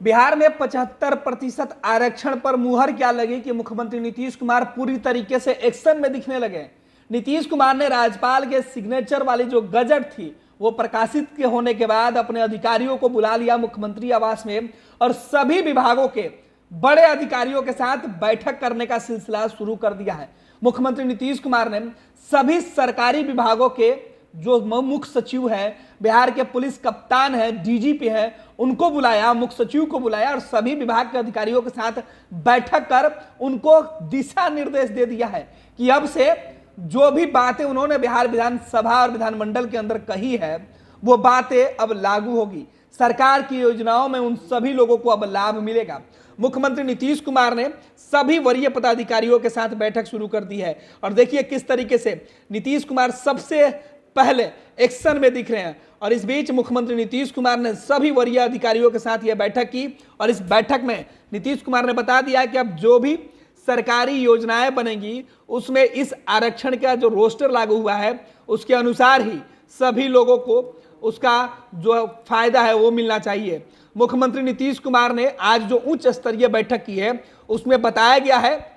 बिहार में 75% आरक्षण पर मुहर क्या लगी कि मुख्यमंत्री नीतीश कुमार पूरी तरीके से एक्शन में दिखने लगे। नीतीश कुमार ने राज्यपाल के सिग्नेचर वाली जो गजट थी वो प्रकाशित के होने के बाद अपने अधिकारियों को बुला लिया मुख्यमंत्री आवास में और सभी विभागों के बड़े अधिकारियों के साथ बैठक करने का सिलसिला शुरू कर दिया है। मुख्यमंत्री नीतीश कुमार ने सभी सरकारी विभागों के जो मुख्य सचिव है, बिहार के पुलिस कप्तान है, डीजीपी है, उनको बुलाया, मुख्य सचिव को बुलाया और सभी विभाग के अधिकारियों के साथ बैठक कर उनको दिशा निर्देश दे दिया है कि अब से जो भी बातें उन्होंने बिहार विधानसभा और विधानमंडल के अंदर कही है वो बातें अब लागू होगी। सरकार की योजनाओं में उन सभी लोगों को अब लाभ मिलेगा। मुख्यमंत्री नीतीश कुमार ने सभी वरीय पदाधिकारियों के साथ बैठक शुरू कर दी है और देखिए किस तरीके से नीतीश कुमार सबसे पहले एक्शन में दिख रहे हैं। और इस बीच मुख्यमंत्री नीतीश कुमार ने सभी वरीय अधिकारियों के साथ यह बैठक की और इस बैठक में नीतीश कुमार ने बता दिया कि अब जो भी सरकारी योजनाएं बनेंगी उसमें इस आरक्षण का जो रोस्टर लागू हुआ है उसके अनुसार ही सभी लोगों को उसका जो फायदा है वो मिलना चाहिए। मुख्यमंत्री नीतीश कुमार ने आज जो उच्च स्तरीय बैठक की है उसमें बताया गया है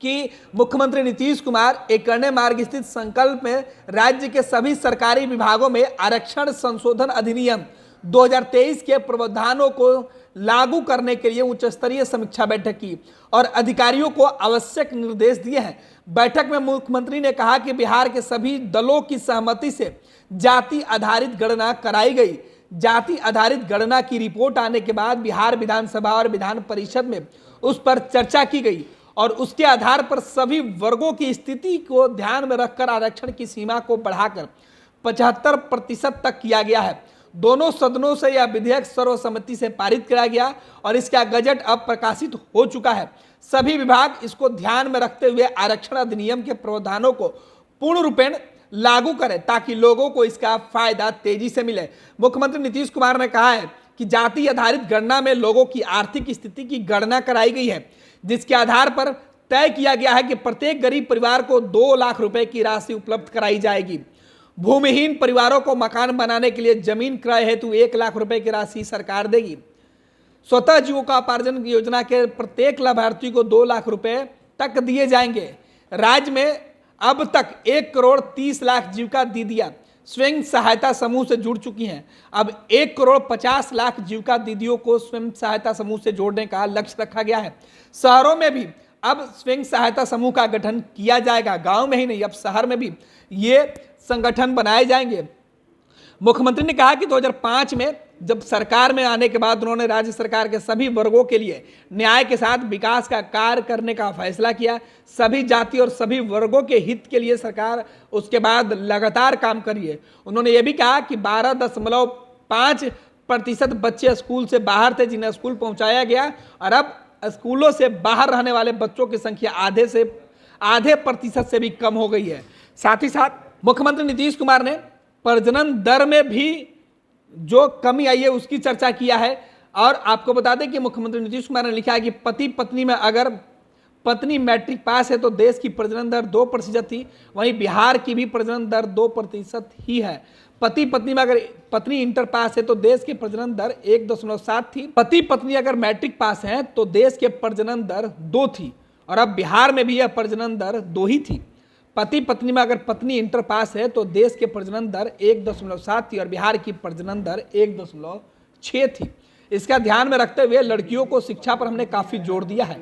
कि मुख्यमंत्री नीतीश कुमार एक करने मार्ग स्थित संकल्प में राज्य के सभी सरकारी विभागों में आरक्षण संशोधन अधिनियम 2023 के प्रावधानों को लागू करने के लिए उच्च स्तरीय समीक्षा बैठक की और अधिकारियों को आवश्यक निर्देश दिए हैं। बैठक में मुख्यमंत्री ने कहा कि बिहार के सभी दलों की सहमति से जाति आधारित गणना कराई गई। जाति आधारित गणना की रिपोर्ट आने के बाद बिहार विधानसभा और विधान परिषद में उस पर चर्चा की गई और उसके आधार पर सभी वर्गों की स्थिति को ध्यान में रखकर आरक्षण की सीमा को बढ़ाकर 75% तक किया गया है। दोनों सदनों से यह विधेयक सर्वसम्मति से पारित किया गया और इसका गजट अब प्रकाशित हो चुका है। सभी विभाग इसको ध्यान में रखते हुए आरक्षण अधिनियम के प्रावधानों को पूर्ण रूपेण लागू करें ताकि लोगों को इसका फायदा तेजी से मिले। मुख्यमंत्री नीतीश कुमार ने कहा है कि जाति आधारित गणना में लोगों की आर्थिक स्थिति की गणना कराई गई है जिसके आधार पर तय किया गया है कि प्रत्येक गरीब परिवार को 2 लाख रुपए की राशि उपलब्ध कराई जाएगी। भूमिहीन परिवारों को मकान बनाने के लिए जमीन क्रय हेतु 1 लाख रुपए की राशि सरकार देगी। स्वतः जीविकोपार्जन योजना के प्रत्येक लाभार्थी को 2 लाख रुपए तक दिए जाएंगे। राज्य में अब तक 1 करोड़ 30 लाख जीविका दीदियां स्वयं सहायता समूह से जुड़ चुकी हैं। अब 1 करोड़ 50 लाख जीविका दीदियों को स्वयं सहायता समूह से जोड़ने का लक्ष्य रखा गया है। शहरों में भी अब स्वयं सहायता समूह का गठन किया जाएगा। गांव में ही नहीं, अब शहर में भी ये संगठन बनाए जाएंगे। मुख्यमंत्री ने कहा कि 2005 में जब सरकार में आने के बाद उन्होंने राज्य सरकार के सभी वर्गों के लिए न्याय के साथ विकास का कार्य करने का फैसला किया। सभी जाति और सभी वर्गों के हित के लिए सरकार उसके बाद लगातार काम करी है। उन्होंने ये भी कहा कि 12.5% बच्चे स्कूल से बाहर थे जिन्हें स्कूल पहुंचाया गया और अब स्कूलों से बाहर रहने वाले बच्चों की संख्या आधे प्रतिशत से भी कम हो गई है। साथ ही साथ मुख्यमंत्री नीतीश कुमार ने प्रजनन दर में भी जो कमी आई है उसकी चर्चा किया है और आपको बता दें कि मुख्यमंत्री नीतीश कुमार ने लिखा है कि पति पत्नी में अगर पत्नी मैट्रिक पास है तो देश की प्रजनन दर 2% थी, वहीं बिहार की भी प्रजनन दर 2% ही है। पति पत्नी में अगर पत्नी इंटर पास है तो देश की प्रजनन दर 1.7 थी। पति पत्नी अगर मैट्रिक पास हैं तो देश के प्रजनन दर 2 थी और अब बिहार में भी यह प्रजनन दर 2 ही थी। पति पत्नी में अगर पत्नी इंटर पास है तो देश के प्रजनन दर 1.7 थी और बिहार की प्रजनन दर 1.6 थी। इसका ध्यान में रखते हुए लड़कियों को शिक्षा पर हमने काफी जोर दिया है।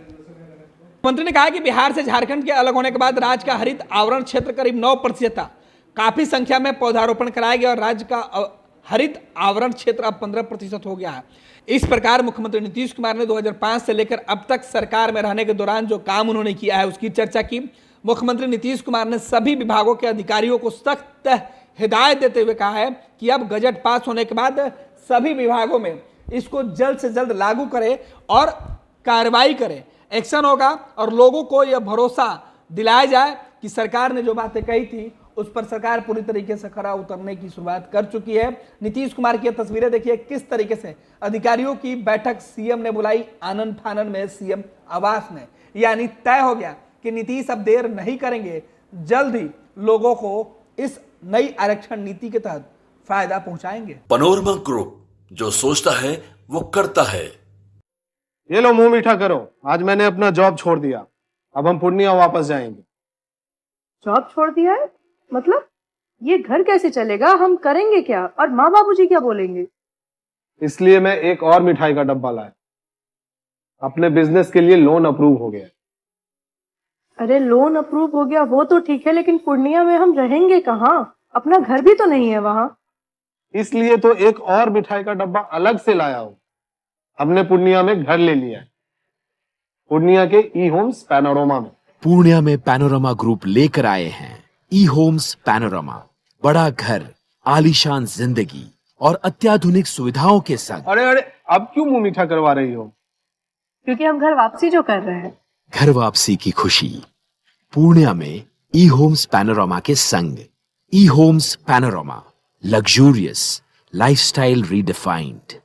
मंत्री ने कहा कि बिहार से झारखंड के अलग होने के बाद राज्य का हरित आवरण क्षेत्र करीब 9% था। काफी संख्या में पौधारोपण कराया गया और राज्य का हरित आवरण क्षेत्र अब 15% हो गया है। इस प्रकार मुख्यमंत्री नीतीश कुमार ने 2005 से लेकर अब तक सरकार में रहने के दौरान जो काम उन्होंने किया है उसकी चर्चा की। मुख्यमंत्री नीतीश कुमार ने सभी विभागों के अधिकारियों को सख्त हिदायत देते हुए कहा है कि अब गजट पास होने के बाद सभी विभागों में इसको जल्द से जल्द लागू करें और कार्रवाई करें, एक्शन होगा और लोगों को यह भरोसा दिलाया जाए कि सरकार ने जो बातें कही थी उस पर सरकार पूरी तरीके से खरा उतरने की शुरुआत कर चुकी है। नीतीश कुमार की तस्वीरें देखिए किस तरीके से अधिकारियों की बैठक सीएम ने बुलाई आनन फानन में सीएम आवास में, यानी तय हो गया कि नीतीश अब देर नहीं करेंगे, जल्द ही लोगों को इस नई आरक्षण नीति के तहत फायदा पहुंचाएंगे। पनोरमा ग्रुप, जो सोचता है वो करता है। ये लो मुंह मीठा करो, आज मैंने अपना जॉब छोड़ दिया, अब हम पूर्णिया वापस जाएंगे। जॉब छोड़ दिया है? मतलब ये घर कैसे चलेगा? हम करेंगे क्या? और माँ बाबूजी क्या बोलेंगे? इसलिए मैं एक और मिठाई का डब्बा लाया, अपने बिजनेस के लिए लोन अप्रूव हो गया। अरे लोन अप्रूव हो गया वो तो ठीक है, लेकिन पूर्णिया में हम रहेंगे कहाँ? अपना घर भी तो नहीं है वहां। इसलिए तो एक और मिठाई का डब्बा अलग से लाया हूं। हमने पूर्णिया में घर ले लिया है, पूर्णिया के ई होम्स पैनोरमा में। पूर्णिया में पैनोरमा ग्रुप लेकर आए हैं ई होम्स पैनोरमा। बड़ा घर, आलीशान जिंदगी और अत्याधुनिक सुविधाओं के संग। अरे अरे, अब क्यों मुंह मीठा करवा रही हो? क्योंकि हम घर वापसी जो कर रहे हैं। घर वापसी की खुशी पूर्णिया में ई होम्स पैनोरमा के संग। ई Homes Panorama, luxurious lifestyle redefined.